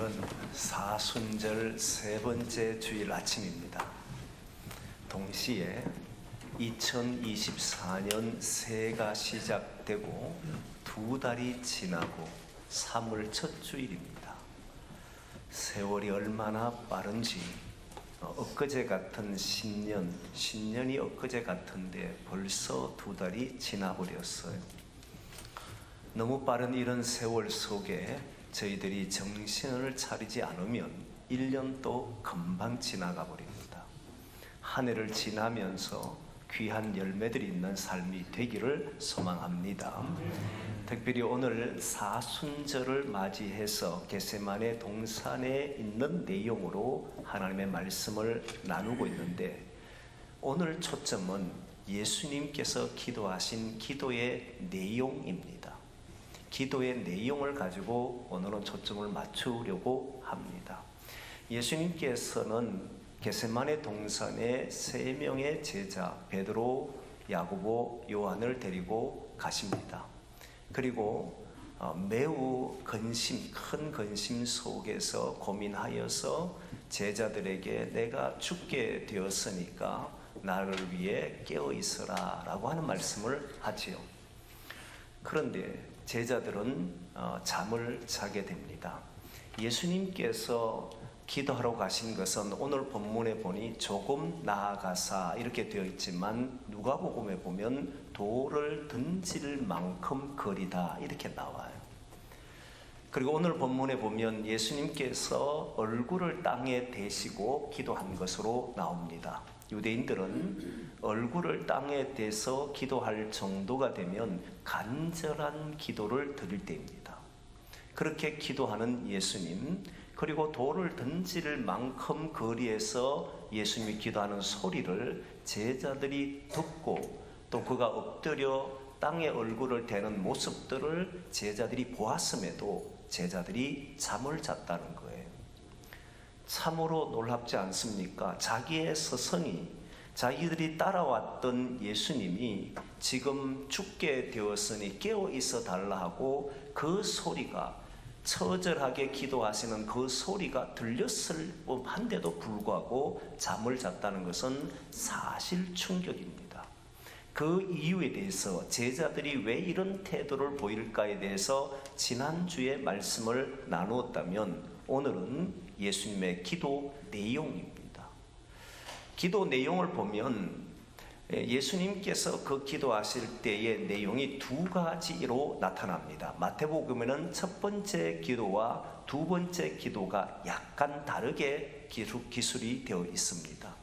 오늘은 사순절 세 번째 주일 아침입니다. 동시에 2024년 새해가 시작되고 두 달이 지나고 3월 첫 주일입니다. 세월이 얼마나 빠른지 엊그제 같은 신년이 엊그제 같은데 벌써 두 달이 지나버렸어요. 너무 빠른 이런 세월 속에 저희들이 정신을 차리지 않으면 1년도 금방 지나가 버립니다. 한 해를 지나면서 귀한 열매들이 있는 삶이 되기를 소망합니다. 특별히 오늘 사순절을 맞이해서 겟세마네 동산에 있는 내용으로 하나님의 말씀을 나누고 있는데, 오늘 초점은 예수님께서 기도하신 기도의 내용입니다. 기도의 내용을 가지고 오늘은 초점을 맞추려고 합니다. 예수님께서는 겟세마네 동산에 세 명의 제자 베드로, 야고보, 요한을 데리고 가십니다. 그리고 매우 큰 근심 속에서 고민하여서 제자들에게 내가 죽게 되었으니까 나를 위해 깨어 있으라 라고 하는 말씀을 하지요. 그런데 제자들은 잠을 자게 됩니다. 예수님께서 기도하러 가신 것은 오늘 본문에 보니 조금 나아가사 이렇게 되어 있지만 누가복음에 보면 돌을 던질 만큼 거리다 이렇게 나와요. 그리고 오늘 본문에 보면 예수님께서 얼굴을 땅에 대시고 기도한 것으로 나옵니다. 유대인들은 얼굴을 땅에 대서 기도할 정도가 되면 간절한 기도를 드릴 때입니다. 그렇게 기도하는 예수님, 그리고 돌을 던질 만큼 거리에서 예수님이 기도하는 소리를 제자들이 듣고 또 그가 엎드려 땅에 얼굴을 대는 모습들을 제자들이 보았음에도 제자들이 잠을 잤다는 거예요. 참으로 놀랍지 않습니까? 자기의 스승이, 자기들이 따라왔던 예수님이 지금 죽게 되었으니 깨어 있어 달라 하고 그 소리가, 처절하게 기도하시는 그 소리가 들렸을 법한데도 불구하고 잠을 잤다는 것은 사실 충격입니다. 그 이유에 대해서 제자들이 왜 이런 태도를 보일까에 대해서 지난주에 말씀을 나누었다면, 오늘은 예수님의 기도 내용입니다. 기도 내용을 보면 예수님께서 그 기도하실 때의 내용이 두 가지로 나타납니다. 마태복음에는 첫 번째 기도와 두 번째 기도가 약간 다르게 기술이 되어 있습니다.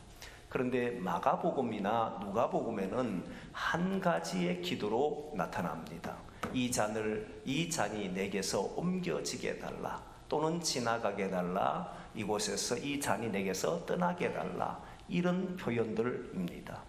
그런데 마가복음이나 누가복음에는 한 가지의 기도로 나타납니다. 이 잔이 내게서 옮겨지게 해달라, 또는 지나가게 해달라, 이곳에서 이 잔이 내게서 떠나게 해달라, 이런 표현들입니다.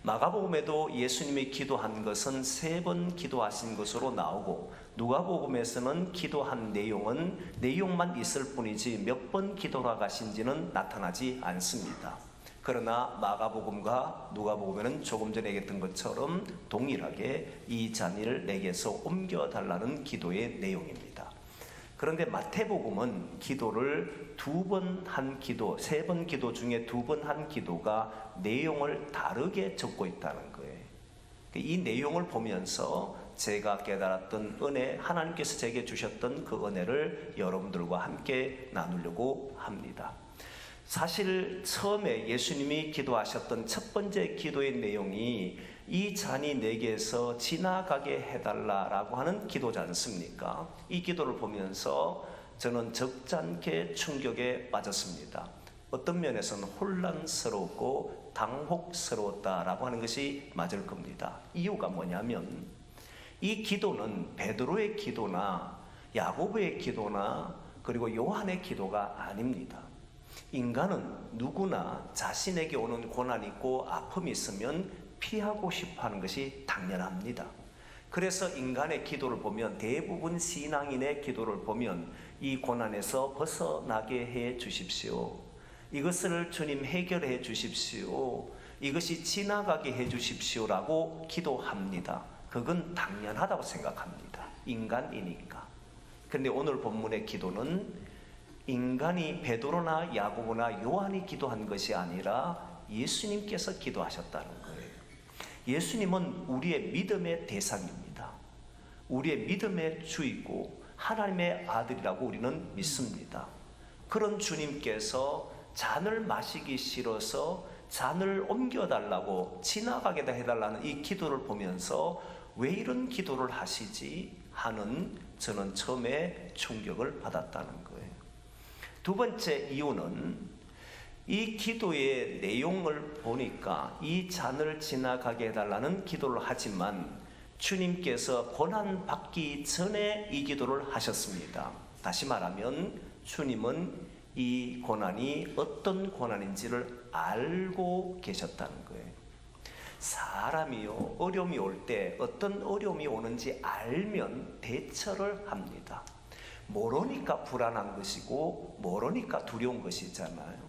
마가복음에도 예수님이 기도한 것은 3번 기도하신 것으로 나오고, 누가복음에서는 기도한 내용만 있을 뿐이지 몇 번 기도하 가신지는 나타나지 않습니다. 그러나 마가복음과 누가복음에는 조금 전에 얘기했던 것처럼 동일하게 이 잔을 내게서 옮겨달라는 기도의 내용입니다. 그런데 마태복음은 기도를 2번 한 기도, 3번 기도 중에 2번 한 기도가 내용을 다르게 적고 있다는 거예요. 이 내용을 보면서 제가 깨달았던 은혜, 하나님께서 제게 주셨던 그 은혜를 여러분들과 함께 나누려고 합니다. 사실 처음에 예수님이 기도하셨던 첫 번째 기도의 내용이 이 잔이 내게서 지나가게 해달라라고 하는 기도지 않습니까? 이 기도를 보면서 저는 적잖게 충격에 빠졌습니다. 어떤 면에서는 혼란스럽고 당혹스러웠다라고 하는 것이 맞을 겁니다. 이유가 뭐냐면, 이 기도는 베드로의 기도나 야고보의 기도나 그리고 요한의 기도가 아닙니다. 인간은 누구나 자신에게 오는 고난이 있고 아픔이 있으면 피하고 싶어 하는 것이 당연합니다. 그래서 인간의 기도를 보면, 대부분 신앙인의 기도를 보면 이 고난에서 벗어나게 해 주십시오, 이것을 주님 해결해 주십시오, 이것이 지나가게 해 주십시오라고 기도합니다. 그건 당연하다고 생각합니다. 인간이니까. 그런데 오늘 본문의 기도는 인간이 베드로나 야고보나 요한이 기도한 것이 아니라 예수님께서 기도하셨다는 거예요. 예수님은 우리의 믿음의 대상입니다. 우리의 믿음의 주이고 하나님의 아들이라고 우리는 믿습니다. 그런 주님께서 잔을 마시기 싫어서 잔을 옮겨달라고 지나가게 해달라는 이 기도를 보면서 왜 이런 기도를 하시지 하는 저는 처음에 충격을 받았다는 거예요. 두 번째 이유는 이 기도의 내용을 보니까 이 잔을 지나가게 해달라는 기도를 하지만 주님께서 고난 받기 전에 이 기도를 하셨습니다. 다시 말하면 주님은 이 고난이 어떤 고난인지를 알고 계셨다는 거예요. 사람이요, 어려움이 올 때 어떤 어려움이 오는지 알면 대처를 합니다. 모르니까 불안한 것이고 모르니까 두려운 것이잖아요.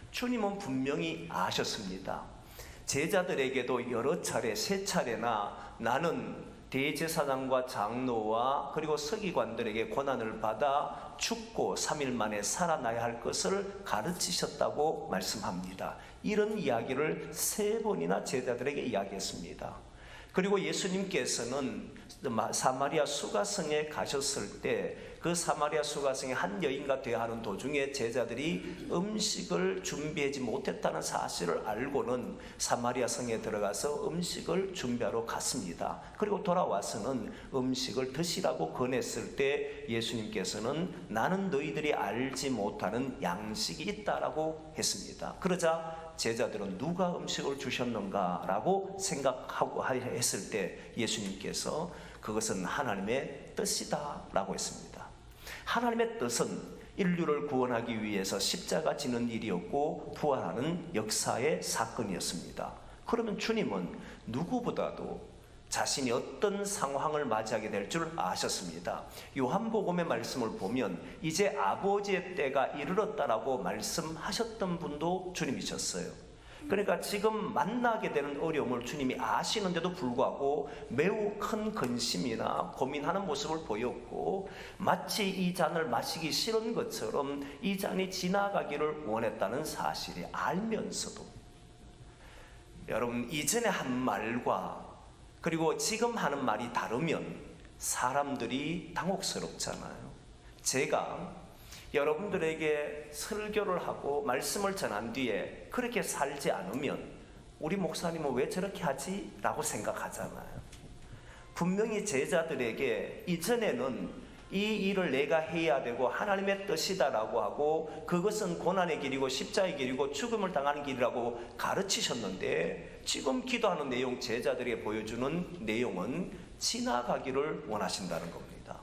주님은 분명히 아셨습니다. 제자들에게도 여러 차례, 세 차례나 나는 대제사장과 장로와 그리고 서기관들에게 고난을 받아 죽고 3일 만에 살아나야 할 것을 가르치셨다고 말씀합니다. 이런 이야기를 3번이나 제자들에게 이야기했습니다. 그리고 예수님께서는 사마리아 수가성에 가셨을 때 그 사마리아 수가성에 한 여인과 대화하는 도중에 제자들이 음식을 준비하지 못했다는 사실을 알고는 사마리아 성에 들어가서 음식을 준비하러 갔습니다. 그리고 돌아와서는 음식을 드시라고 권했을 때 예수님께서는 나는 너희들이 알지 못하는 양식이 있다라고 했습니다. 그러자 제자들은 누가 음식을 주셨는가 라고 생각하고 했을 때 예수님께서 그것은 하나님의 뜻이다 라고 했습니다. 하나님의 뜻은 인류를 구원하기 위해서 십자가 지는 일이었고 부활하는 역사의 사건이었습니다. 그러면 주님은 누구보다도 자신이 어떤 상황을 맞이하게 될 줄 아셨습니다. 요한복음의 말씀을 보면 이제 아버지의 때가 이르렀다라고 말씀하셨던 분도 주님이셨어요. 그러니까 지금 만나게 되는 어려움을 주님이 아시는데도 불구하고 매우 큰 근심이나 고민하는 모습을 보였고 마치 이 잔을 마시기 싫은 것처럼 이 잔이 지나가기를 원했다는 사실이 알면서도 여러분 이전에 한 말과 그리고 지금 하는 말이 다르면 사람들이 당혹스럽잖아요. 제가 여러분들에게 설교를 하고 말씀을 전한 뒤에 그렇게 살지 않으면 우리 목사님은 왜 저렇게 하지? 라고 생각하잖아요. 분명히 제자들에게 이전에는 이 일을 내가 해야 되고 하나님의 뜻이다라고 하고 그것은 고난의 길이고 십자의 길이고 죽음을 당하는 길이라고 가르치셨는데 지금 기도하는 내용, 제자들에게 보여주는 내용은 지나가기를 원하신다는 겁니다.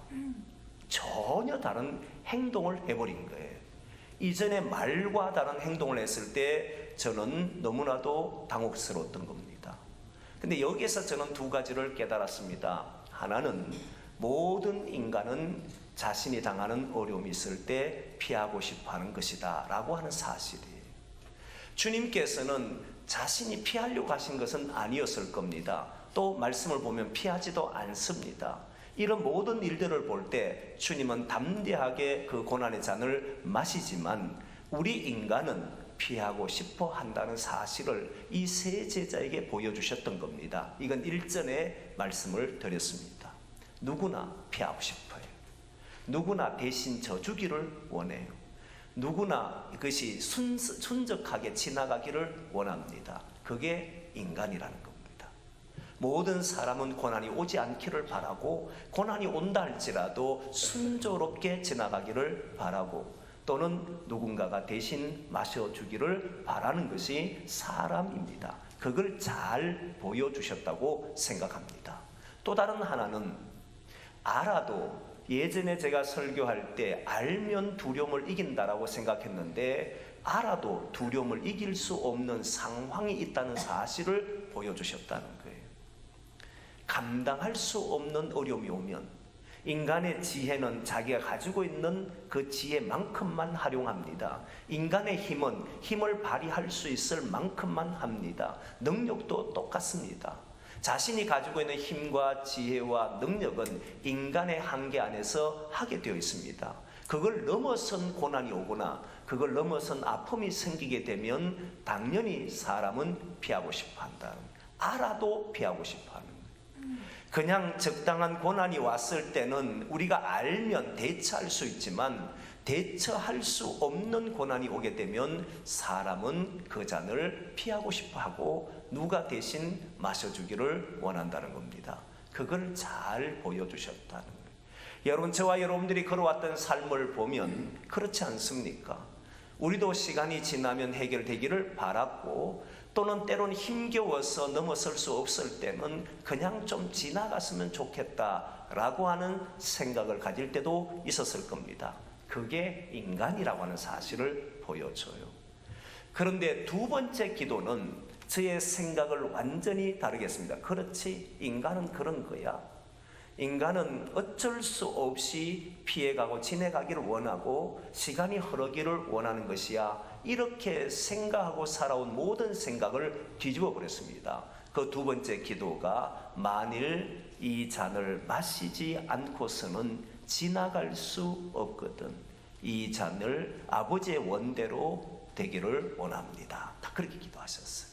전혀 다른 행동을 해버린 거예요. 이전에 말과 다른 행동을 했을 때 저는 너무나도 당혹스러웠던 겁니다. 근데 여기에서 저는 두 가지를 깨달았습니다. 하나는 모든 인간은 자신이 당하는 어려움이 있을 때 피하고 싶어 하는 것이다 라고 하는 사실이에요. 주님께서는 자신이 피하려고 하신 것은 아니었을 겁니다. 또 말씀을 보면 피하지도 않습니다. 이런 모든 일들을 볼 때 주님은 담대하게 그 고난의 잔을 마시지만 우리 인간은 피하고 싶어 한다는 사실을 이 세 제자에게 보여주셨던 겁니다. 이건 일전에 말씀을 드렸습니다. 누구나 피하고 싶어요. 누구나 대신 져주기를 원해요. 누구나 그것이 순적하게 지나가기를 원합니다. 그게 인간이라는 겁니다. 모든 사람은 고난이 오지 않기를 바라고 고난이 온다 할지라도 순조롭게 지나가기를 바라고 또는 누군가가 대신 마셔주기를 바라는 것이 사람입니다. 그걸 잘 보여주셨다고 생각합니다. 또 다른 하나는 알아도 예전에 제가 설교할 때 알면 두려움을 이긴다라고 생각했는데 알아도 두려움을 이길 수 없는 상황이 있다는 사실을 보여주셨다는 거예요. 감당할 수 없는 어려움이 오면 인간의 지혜는 자기가 가지고 있는 그 지혜만큼만 활용합니다. 인간의 힘은 힘을 발휘할 수 있을 만큼만 합니다. 능력도 똑같습니다. 자신이 가지고 있는 힘과 지혜와 능력은 인간의 한계 안에서 하게 되어 있습니다. 그걸 넘어선 고난이 오거나 그걸 넘어선 아픔이 생기게 되면 당연히 사람은 피하고 싶어 한다. 알아도 피하고 싶어 하는 거예요. 그냥 적당한 고난이 왔을 때는 우리가 알면 대처할 수 있지만 대처할 수 없는 고난이 오게 되면 사람은 그 잔을 피하고 싶어 하고 누가 대신 마셔주기를 원한다는 겁니다. 그걸 잘 보여주셨다는 거예요. 여러분, 저와 여러분들이 걸어왔던 삶을 보면 그렇지 않습니까? 우리도 시간이 지나면 해결되기를 바랐고 또는 때론 힘겨워서 넘어설 수 없을 때는 그냥 좀 지나갔으면 좋겠다라고 하는 생각을 가질 때도 있었을 겁니다. 그게 인간이라고 하는 사실을 보여줘요. 그런데 두 번째 기도는 저의 생각을 완전히 다르겠습니다. 그렇지, 인간은 그런 거야. 인간은 어쩔 수 없이 피해가고 지내가기를 원하고 시간이 흐르기를 원하는 것이야. 이렇게 생각하고 살아온 모든 생각을 뒤집어 버렸습니다. 그 두 번째 기도가 만일 이 잔을 마시지 않고서는 지나갈 수 없거든. 이 잔을 아버지의 원대로 되기를 원합니다. 다 그렇게 기도하셨어요.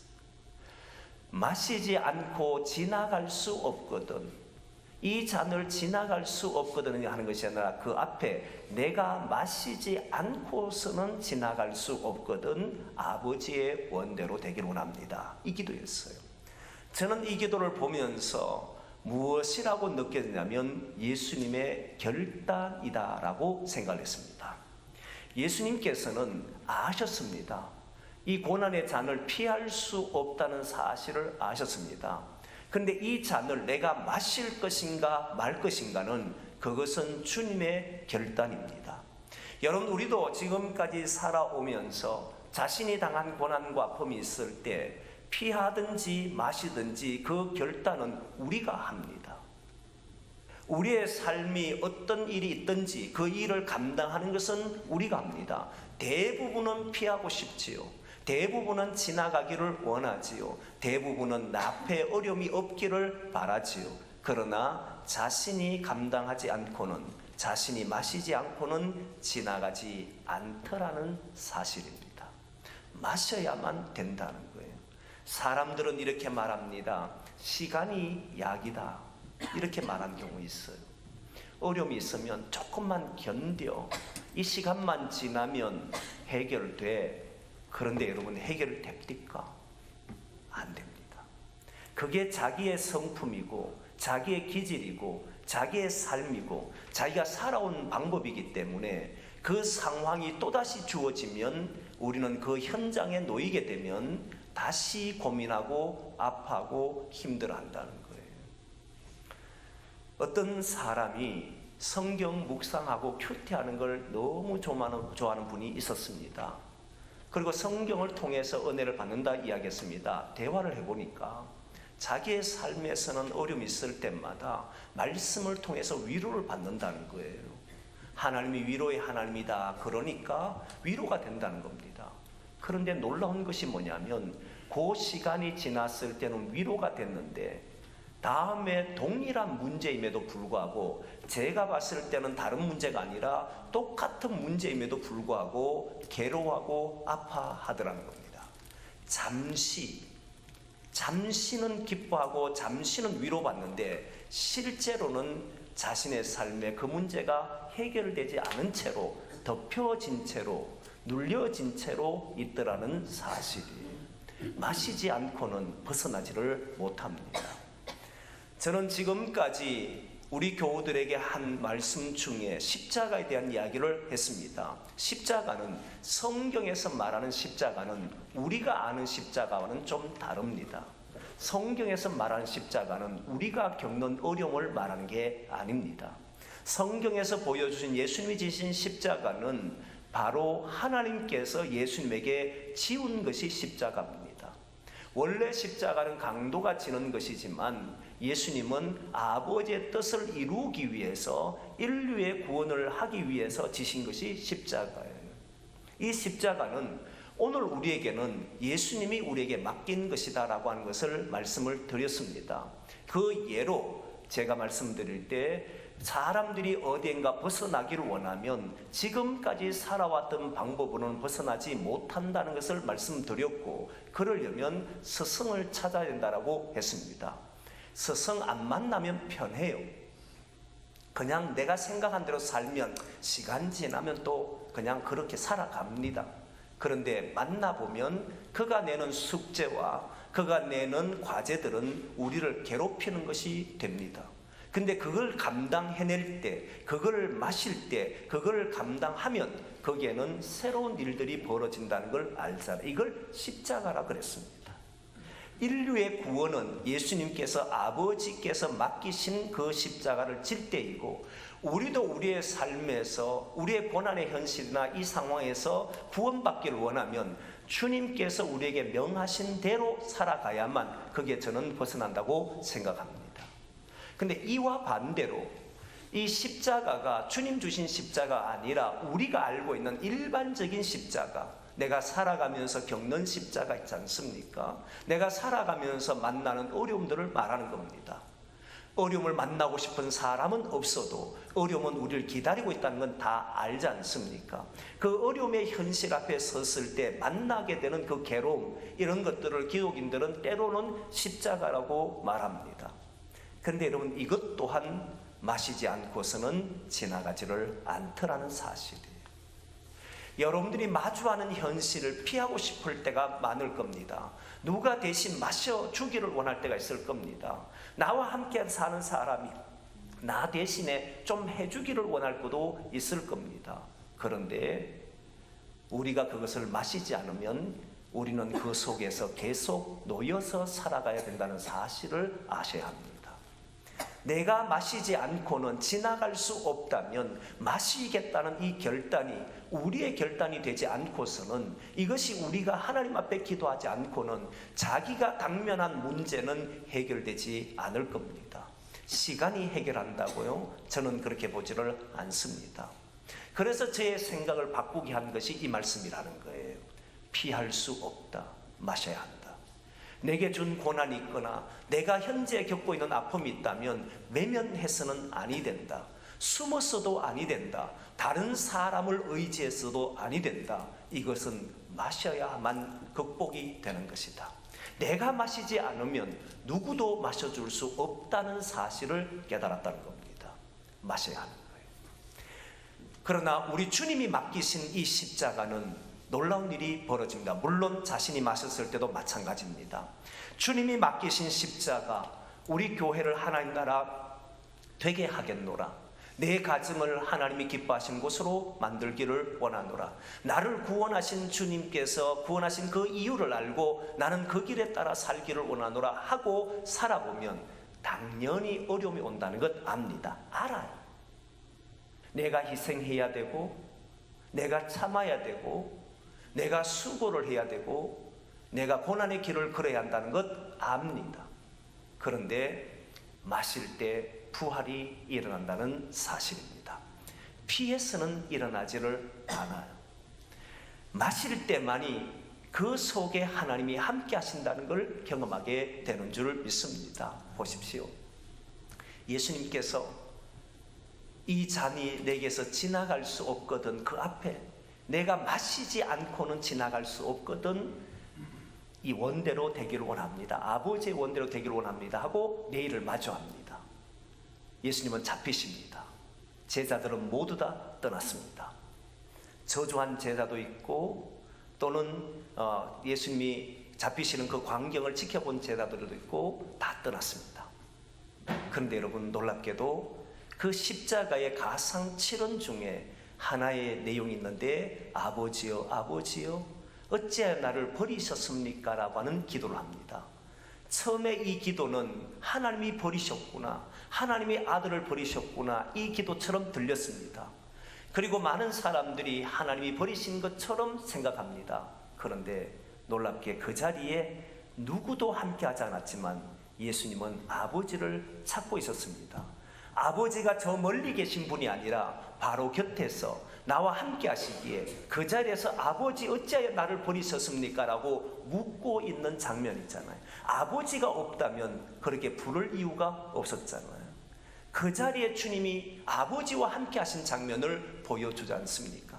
마시지 않고 지나갈 수 없거든. 이 잔을 지나갈 수 없거든 하는 것이 아니라 그 앞에 내가 마시지 않고서는 지나갈 수 없거든 아버지의 원대로 되기를 원합니다. 이 기도였어요. 저는 이 기도를 보면서 무엇이라고 느꼈냐면 예수님의 결단이다라고 생각을 했습니다. 예수님께서는 아셨습니다. 이 고난의 잔을 피할 수 없다는 사실을 아셨습니다. 그런데 이 잔을 내가 마실 것인가 말 것인가는 그것은 주님의 결단입니다. 여러분, 우리도 지금까지 살아오면서 자신이 당한 고난과 아픔이 있을 때 피하든지 마시든지 그 결단은 우리가 합니다. 우리의 삶이 어떤 일이 있든지 그 일을 감당하는 것은 우리가 합니다. 대부분은 피하고 싶지요. 대부분은 지나가기를 원하지요. 대부분은 나앞에 어려움이 없기를 바라지요. 그러나 자신이 감당하지 않고는, 자신이 마시지 않고는 지나가지 않더라는 사실입니다. 마셔야만 된다는 거예요. 사람들은 이렇게 말합니다. 시간이 약이다. 이렇게 말하는 경우 있어요. 어려움이 있으면 조금만 견뎌. 이 시간만 지나면 해결돼. 그런데 여러분, 해결됩니까? 안 됩니다. 그게 자기의 성품이고 자기의 기질이고 자기의 삶이고 자기가 살아온 방법이기 때문에 그 상황이 또다시 주어지면 우리는 그 현장에 놓이게 되면 다시 고민하고 아파하고 힘들어한다는 거예요. 어떤 사람이 성경 묵상하고 큐티하는 걸 너무 좋아하는 분이 있었습니다. 그리고 성경을 통해서 은혜를 받는다 이야기했습니다. 대화를 해보니까 자기의 삶에서는 어려움이 있을 때마다 말씀을 통해서 위로를 받는다는 거예요. 하나님이 위로의 하나님이다. 그러니까 위로가 된다는 겁니다. 그런데 놀라운 것이 뭐냐면 그 시간이 지났을 때는 위로가 됐는데 다음에 동일한 문제임에도 불구하고 제가 봤을 때는 다른 문제가 아니라 똑같은 문제임에도 불구하고 괴로워하고 아파하더라는 겁니다. 잠시는 기뻐하고 잠시는 위로받는데 실제로는 자신의 삶에 그 문제가 해결되지 않은 채로 덮여진 채로 눌려진 채로 있더라는 사실이 마시지 않고는 벗어나지를 못합니다. 저는 지금까지 우리 교우들에게 한 말씀 중에 십자가에 대한 이야기를 했습니다. 십자가는 성경에서 말하는 십자가는 우리가 아는 십자가와는 좀 다릅니다. 성경에서 말하는 십자가는 우리가 겪는 어려움을 말하는 게 아닙니다. 성경에서 보여주신 예수님이 지신 십자가는 바로 하나님께서 예수님에게 지운 것이 십자가입니다. 원래 십자가는 강도가 지는 것이지만 예수님은 아버지의 뜻을 이루기 위해서 인류의 구원을 하기 위해서 지신 것이 십자가예요. 이 십자가는 오늘 우리에게는 예수님이 우리에게 맡긴 것이다 라고 하는 것을 말씀을 드렸습니다. 그 예로 제가 말씀드릴 때 사람들이 어디엔가 벗어나기를 원하면 지금까지 살아왔던 방법으로는 벗어나지 못한다는 것을 말씀드렸고, 그러려면 스승을 찾아야 된다고 했습니다. 스승 안 만나면 편해요. 그냥 내가 생각한 대로 살면 시간 지나면 또 그냥 그렇게 살아갑니다. 그런데 만나보면 그가 내는 숙제와 그가 내는 과제들은 우리를 괴롭히는 것이 됩니다. 근데 그걸 감당해낼 때, 그걸 마실 때, 그걸 감당하면 거기에는 새로운 일들이 벌어진다는 걸 알잖아요. 이걸 십자가라 그랬습니다. 인류의 구원은 예수님께서 아버지께서 맡기신 그 십자가를 질 때이고, 우리도 우리의 삶에서 우리의 고난의 현실이나 이 상황에서 구원받기를 원하면 주님께서 우리에게 명하신 대로 살아가야만 거기에 저는 벗어난다고 생각합니다. 근데 이와 반대로 이 십자가가 주님 주신 십자가 아니라 우리가 알고 있는 일반적인 십자가, 내가 살아가면서 겪는 십자가 있지 않습니까? 내가 살아가면서 만나는 어려움들을 말하는 겁니다. 어려움을 만나고 싶은 사람은 없어도 어려움은 우리를 기다리고 있다는 건 다 알지 않습니까? 그 어려움의 현실 앞에 섰을 때 만나게 되는 그 괴로움, 이런 것들을 기독인들은 때로는 십자가라고 말합니다. 그런데 여러분, 이것 또한 마시지 않고서는 지나가지를 않더라는 사실이에요. 여러분들이 마주하는 현실을 피하고 싶을 때가 많을 겁니다. 누가 대신 마셔주기를 원할 때가 있을 겁니다. 나와 함께 사는 사람이 나 대신에 좀 해주기를 원할 것도 있을 겁니다. 그런데 우리가 그것을 마시지 않으면 우리는 그 속에서 계속 놓여서 살아가야 된다는 사실을 아셔야 합니다. 내가 마시지 않고는 지나갈 수 없다면 마시겠다는 이 결단이 우리의 결단이 되지 않고서는, 이것이 우리가 하나님 앞에 기도하지 않고는 자기가 당면한 문제는 해결되지 않을 겁니다. 시간이 해결한다고요? 저는 그렇게 보지를 않습니다. 그래서 제 생각을 바꾸게 한 것이 이 말씀이라는 거예요. 피할 수 없다. 마셔야 한다. 내게 준 고난이 있거나 내가 현재 겪고 있는 아픔이 있다면 외면해서는 아니 된다. 숨어서도 아니 된다. 다른 사람을 의지해서도 아니 된다. 이것은 마셔야만 극복이 되는 것이다. 내가 마시지 않으면 누구도 마셔줄 수 없다는 사실을 깨달았다는 겁니다. 마셔야 하는 거예요. 그러나 우리 주님이 맡기신 이 십자가는 놀라운 일이 벌어집니다. 물론 자신이 마셨을 때도 마찬가지입니다. 주님이 맡기신 십자가, 우리 교회를 하나님 나라 되게 하겠노라. 내 가정을 하나님이 기뻐하신 곳으로 만들기를 원하노라. 나를 구원하신 주님께서 구원하신 그 이유를 알고 나는 그 길에 따라 살기를 원하노라 하고 살아보면 당연히 어려움이 온다는 것 압니다. 알아요. 내가 희생해야 되고, 내가 참아야 되고, 내가 수고를 해야 되고, 내가 고난의 길을 걸어야 한다는 것 압니다. 그런데 마실 때 부활이 일어난다는 사실입니다. 피해서는 일어나지를 않아요. 마실 때만이 그 속에 하나님이 함께 하신다는 걸 경험하게 되는 줄 믿습니다. 보십시오. 예수님께서 이 잔이 내게서 지나갈 수 없거든, 그 앞에 내가 마시지 않고는 지나갈 수 없거든, 이 원대로 되기를 원합니다. 아버지의 원대로 되기를 원합니다 하고 내일을 마주합니다. 예수님은 잡히십니다. 제자들은 모두 다 떠났습니다. 저주한 제자도 있고, 또는 예수님이 잡히시는 그 광경을 지켜본 제자들도 있고 다 떠났습니다. 그런데 여러분, 놀랍게도 그 십자가의 가상 7원 중에 하나의 내용이 있는데, 아버지여 아버지여 어찌하여 나를 버리셨습니까? 라고 하는 기도를 합니다. 처음에 이 기도는 하나님이 버리셨구나, 하나님이 아들을 버리셨구나, 이 기도처럼 들렸습니다. 그리고 많은 사람들이 하나님이 버리신 것처럼 생각합니다. 그런데 놀랍게 그 자리에 누구도 함께 하지 않았지만 예수님은 아버지를 찾고 있었습니다. 아버지가 저 멀리 계신 분이 아니라 바로 곁에서 나와 함께 하시기에 그 자리에서 아버지 어찌하여 나를 버리셨습니까? 라고 묻고 있는 장면 있잖아요. 아버지가 없다면 그렇게 부를 이유가 없었잖아요. 그 자리에 주님이 아버지와 함께 하신 장면을 보여주지 않습니까?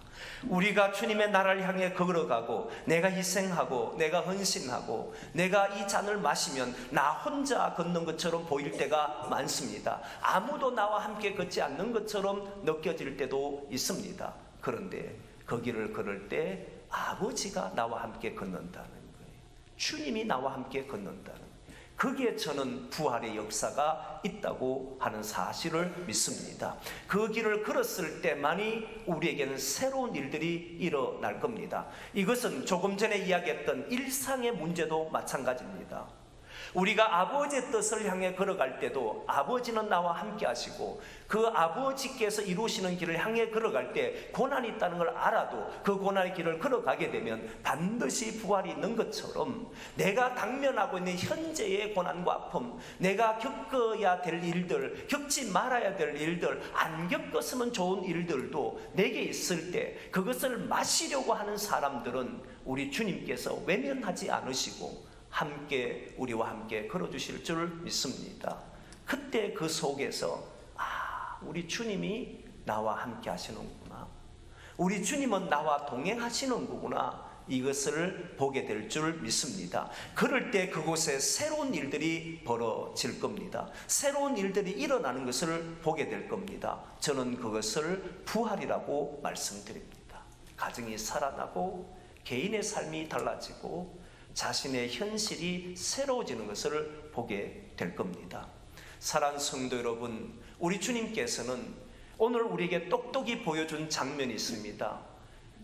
우리가 주님의 나라를 향해 걸어가고 내가 희생하고 내가 헌신하고 내가 이 잔을 마시면 나 혼자 걷는 것처럼 보일 때가 많습니다. 아무도 나와 함께 걷지 않는 것처럼 느껴질 때도 있습니다. 그런데 그 길을 걸을 때 아버지가 나와 함께 걷는다는 거예요. 주님이 나와 함께 걷는다는 거예요. 거기에 저는 부활의 역사가 있다고 하는 사실을 믿습니다. 그 길을 걸었을 때만이 우리에게는 새로운 일들이 일어날 겁니다. 이것은 조금 전에 이야기했던 일상의 문제도 마찬가지입니다. 우리가 아버지의 뜻을 향해 걸어갈 때도 아버지는 나와 함께 하시고 그 아버지께서 이루시는 길을 향해 걸어갈 때 고난이 있다는 걸 알아도 그 고난의 길을 걸어가게 되면 반드시 부활이 있는 것처럼 내가 당면하고 있는 현재의 고난과 아픔, 내가 겪어야 될 일들, 겪지 말아야 될 일들, 안 겪었으면 좋은 일들도 내게 있을 때 그것을 마시려고 하는 사람들은 우리 주님께서 외면하지 않으시고 함께 우리와 함께 걸어주실 줄 믿습니다. 그때 그 속에서 우리 주님이 나와 함께 하시는구나, 우리 주님은 나와 동행하시는 거구나, 이것을 보게 될 줄 믿습니다. 그럴 때 그곳에 새로운 일들이 벌어질 겁니다. 새로운 일들이 일어나는 것을 보게 될 겁니다. 저는 그것을 부활이라고 말씀드립니다. 가정이 살아나고 개인의 삶이 달라지고 자신의 현실이 새로워지는 것을 보게 될 겁니다. 사랑하는 성도 여러분, 우리 주님께서는 오늘 우리에게 똑똑히 보여준 장면이 있습니다.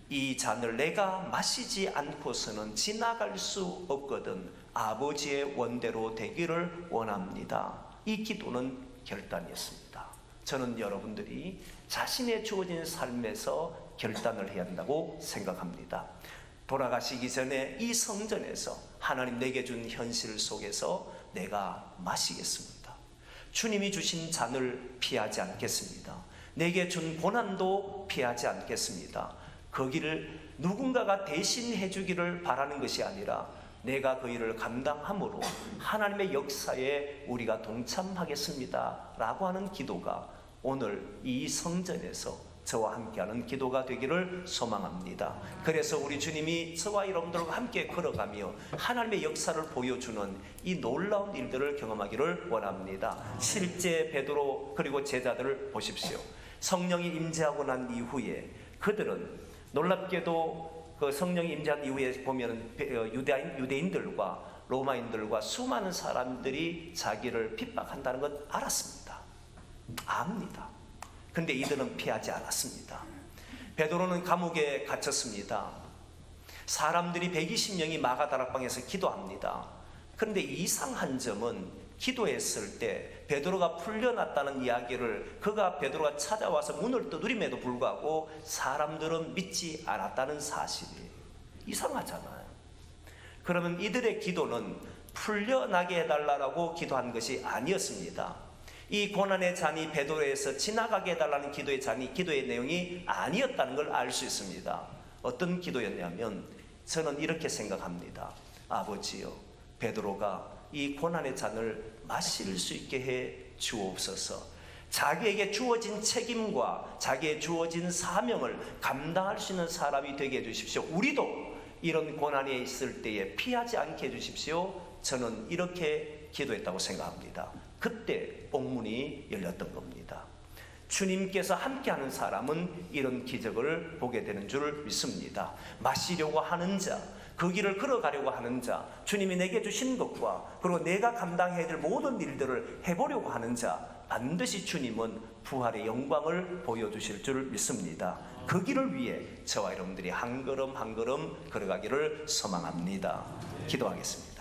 이 잔을 내가 마시지 않고서는 지나갈 수 없거든 아버지의 원대로 되기를 원합니다. 이 기도는 결단이었습니다. 저는 여러분들이 자신의 주어진 삶에서 결단을 해야 한다고 생각합니다. 돌아가시기 전에 이 성전에서 하나님 내게 준 현실 속에서 내가 마시겠습니다. 주님이 주신 잔을 피하지 않겠습니다. 내게 준 고난도 피하지 않겠습니다. 거기를 누군가가 대신해 주기를 바라는 것이 아니라 내가 그 일을 감당함으로 하나님의 역사에 우리가 동참하겠습니다 라고 하는 기도가 오늘 이 성전에서 저와 함께하는 기도가 되기를 소망합니다. 그래서 우리 주님이 저와 여러분들과 함께 걸어가며 하나님의 역사를 보여주는 이 놀라운 일들을 경험하기를 원합니다. 실제 베드로 그리고 제자들을 보십시오. 성령이 임재하고 난 이후에 그들은 놀랍게도 그 성령이 임재한 이후에 보면 유대인들과 로마인들과 수많은 사람들이 자기를 핍박한다는 것 알았습니다. 압니다. 근데 이들은 피하지 않았습니다. 베드로는 감옥에 갇혔습니다. 사람들이 120명이 마가다락방에서 기도합니다. 그런데 이상한 점은 기도했을 때 베드로가 풀려났다는 이야기를 베드로가 찾아와서 문을 두드림에도 불구하고 사람들은 믿지 않았다는 사실이에요. 이상하잖아요. 그러면 이들의 기도는 풀려나게 해달라고 기도한 것이 아니었습니다. 이 고난의 잔이 베드로에서 지나가게 해달라는 기도의 내용이 아니었다는 걸 알 수 있습니다. 어떤 기도였냐면 저는 이렇게 생각합니다. 아버지요, 베드로가 이 고난의 잔을 마실 수 있게 해 주옵소서. 자기에게 주어진 책임과 자기의 주어진 사명을 감당할 수 있는 사람이 되게 해주십시오. 우리도 이런 고난에 있을 때에 피하지 않게 해주십시오. 저는 이렇게 기도했다고 생각합니다. 그때 옥문이 열렸던 겁니다. 주님께서 함께하는 사람은 이런 기적을 보게 되는 줄 믿습니다. 마시려고 하는 자, 그 길을 걸어가려고 하는 자, 주님이 내게 주신 것과 그리고 내가 감당해야 될 모든 일들을 해보려고 하는 자, 반드시 주님은 부활의 영광을 보여주실 줄 믿습니다. 그 길을 위해 저와 여러분들이 한 걸음 한 걸음 걸어가기를 소망합니다. 기도하겠습니다.